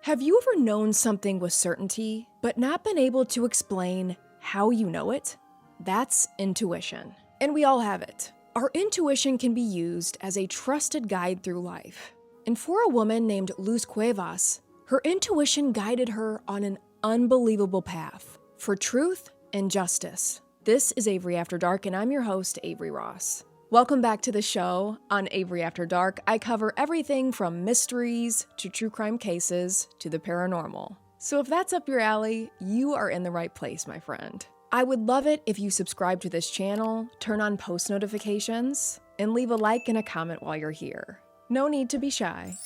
Have you ever known something with certainty, but not been able to explain how you know it? That's intuition. And we all have it. Our intuition can be used as a trusted guide through life. And for a woman named Luz Cuevas, her intuition guided her on an unbelievable path for truth and justice. This is Avery After Dark, and I'm your host, Avery Ross. Welcome back to the show. On Avery After Dark, I cover everything from mysteries to true crime cases to the paranormal. So if that's up your alley, you are in the right place, my friend. I would love it if you subscribe to this channel, turn on post notifications, and leave a like and a comment while you're here. No need to be shy.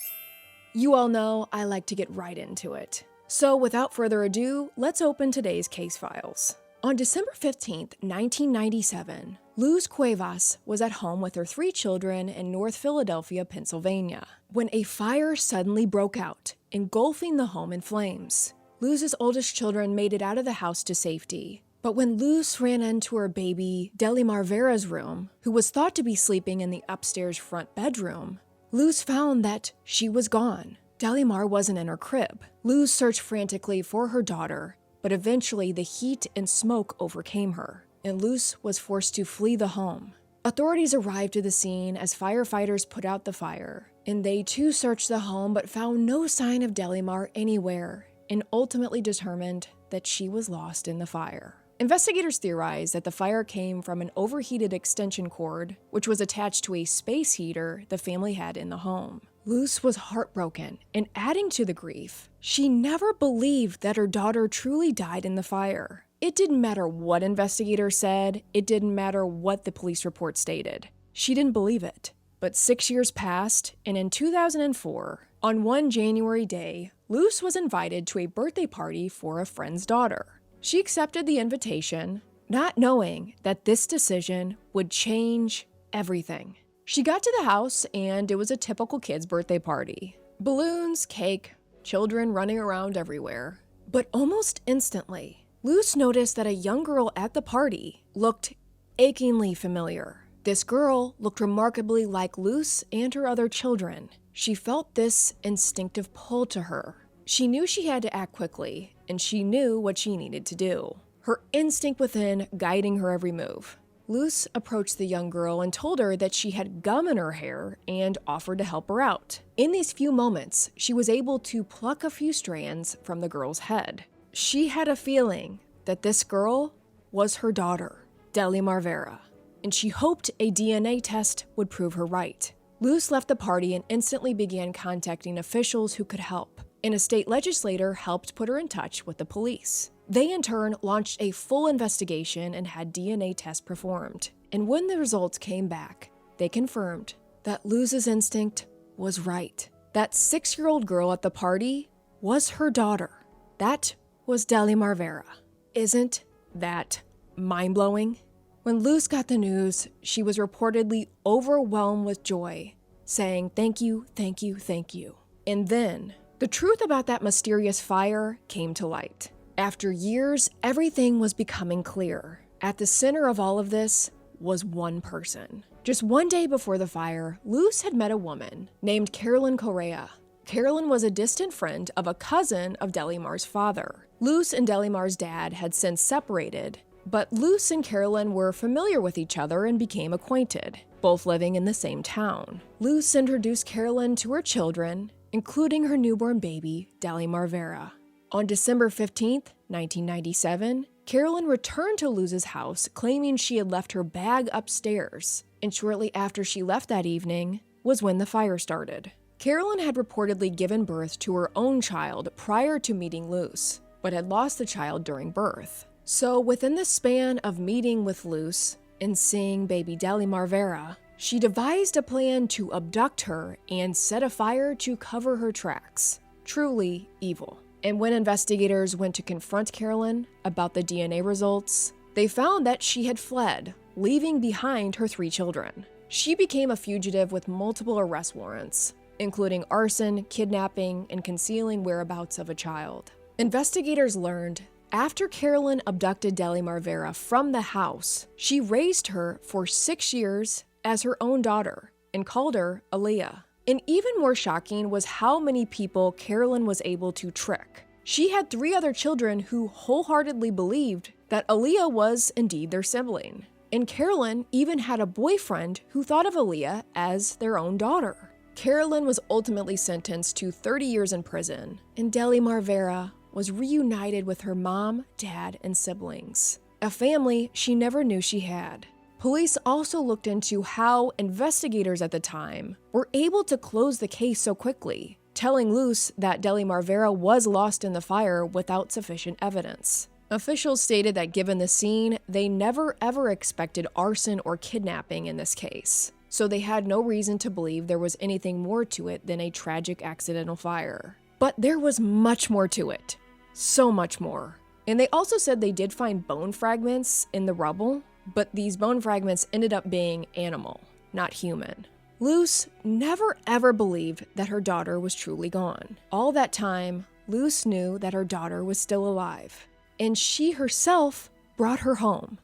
You all know I like to get right into it. So without further ado, let's open today's case files. On December 15th, 1997, Luz Cuevas was at home with her 3 children in North Philadelphia, Pennsylvania, when a fire suddenly broke out, engulfing the home in flames. Luz's oldest children made it out of the house to safety, but when Luz ran into her baby Delimar Vera's room, who was thought to be sleeping in the upstairs front bedroom, Luz found that she was gone. Delimar wasn't in her crib. Luz searched frantically for her daughter, but eventually the heat and smoke overcame her, and Luz was forced to flee the home. Authorities arrived to the scene as firefighters put out the fire, and they too searched the home but found no sign of Delimar anywhere, and ultimately determined that she was lost in the fire. Investigators theorized that the fire came from an overheated extension cord, which was attached to a space heater the family had in the home. Luz was heartbroken, and adding to the grief, she never believed that her daughter truly died in the fire. It didn't matter what investigators said, it didn't matter what the police report stated. She didn't believe it. But 6 years passed, and in 2004, on one January day, Luz was invited to a birthday party for a friend's daughter. She accepted the invitation, not knowing that this decision would change everything. She got to the house, and it was a typical kid's birthday party. Balloons, cake, children running around everywhere. But almost instantly, Luz noticed that a young girl at the party looked achingly familiar. This girl looked remarkably like Luz and her other children. She felt this instinctive pull to her. She knew she had to act quickly, and she knew what she needed to do. Her instinct within guiding her every move. Luz approached the young girl and told her that she had gum in her hair and offered to help her out. In these few moments, she was able to pluck a few strands from the girl's head. She had a feeling that this girl was her daughter, Delimar Vera, and she hoped a DNA test would prove her right. Luz left the party and instantly began contacting officials who could help, and a state legislator helped put her in touch with the police. They in turn launched a full investigation and had DNA tests performed. And when the results came back, they confirmed that Luz's instinct was right. That 6-year-old girl at the party was her daughter. That was Delimar Vera. Isn't that mind-blowing? When Luz got the news, she was reportedly overwhelmed with joy, saying, "Thank you, thank you, thank you." And then, the truth about that mysterious fire came to light. After years, everything was becoming clear. At the center of all of this was one person. Just one day before the fire, Luz had met a woman named Carolyn Correa. Carolyn was a distant friend of a cousin of Delimar's father. Luz and Delimar's dad had since separated, but Luz and Carolyn were familiar with each other and became acquainted, both living in the same town. Luz introduced Carolyn to her children, including her newborn baby, Delimar Vera. On December 15th, 1997, Carolyn returned to Luz's house claiming she had left her bag upstairs, and shortly after she left that evening was when the fire started. Carolyn had reportedly given birth to her own child prior to meeting Luz, but had lost the child during birth. So within the span of meeting with Luz and seeing baby Delimar Vera, she devised a plan to abduct her and set a fire to cover her tracks. Truly evil. And when investigators went to confront Carolyn about the DNA results, they found that she had fled, leaving behind her 3 children. She became a fugitive with multiple arrest warrants, including arson, kidnapping, and concealing whereabouts of a child. Investigators learned after Carolyn abducted Delimar Vera from the house, she raised her for 6 years as her own daughter and called her Aaliyah. And even more shocking was how many people Carolyn was able to trick. She had 3 other children who wholeheartedly believed that Aaliyah was indeed their sibling. And Carolyn even had a boyfriend who thought of Aaliyah as their own daughter. Carolyn was ultimately sentenced to 30 years in prison, and Deli Marvera was reunited with her mom, dad, and siblings, a family she never knew she had. Police also looked into how investigators at the time were able to close the case so quickly, telling Luce that Deli Marvera was lost in the fire without sufficient evidence. Officials stated that given the scene, they never ever expected arson or kidnapping in this case, so they had no reason to believe there was anything more to it than a tragic accidental fire. But there was much more to it. So much more. And they also said they did find bone fragments in the rubble, but these bone fragments ended up being animal, not human. Luce never ever believed that her daughter was truly gone. All that time, Luce knew that her daughter was still alive, and she herself brought her home.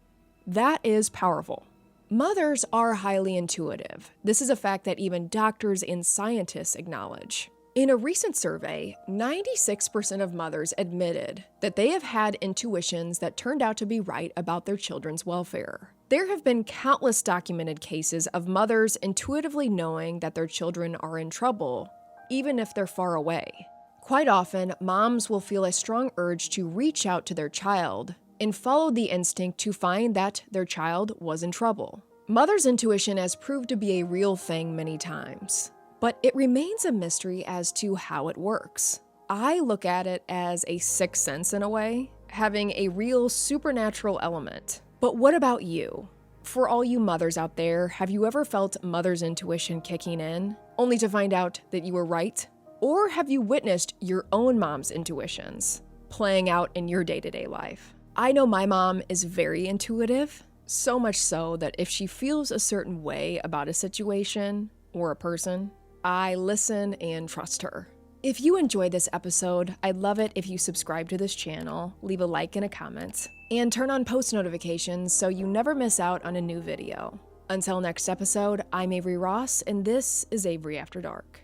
That is powerful. Mothers are highly intuitive. This is a fact that even doctors and scientists acknowledge. In a recent survey, 96% of mothers admitted that they have had intuitions that turned out to be right about their children's welfare. There have been countless documented cases of mothers intuitively knowing that their children are in trouble, even if they're far away. Quite often, moms will feel a strong urge to reach out to their child and follow the instinct to find that their child was in trouble. Mother's intuition has proved to be a real thing many times, but it remains a mystery as to how it works. I look at it as a sixth sense in a way, having a real supernatural element. But what about you? For all you mothers out there, have you ever felt mother's intuition kicking in, only to find out that you were right? Or have you witnessed your own mom's intuitions playing out in your day-to-day life? I know my mom is very intuitive, so much so that if she feels a certain way about a situation or a person, I listen and trust her. If you enjoyed this episode, I'd love it if you subscribe to this channel, leave a like and a comment, and turn on post notifications so you never miss out on a new video. Until next episode, I'm Avery Ross, and this is Avery After Dark.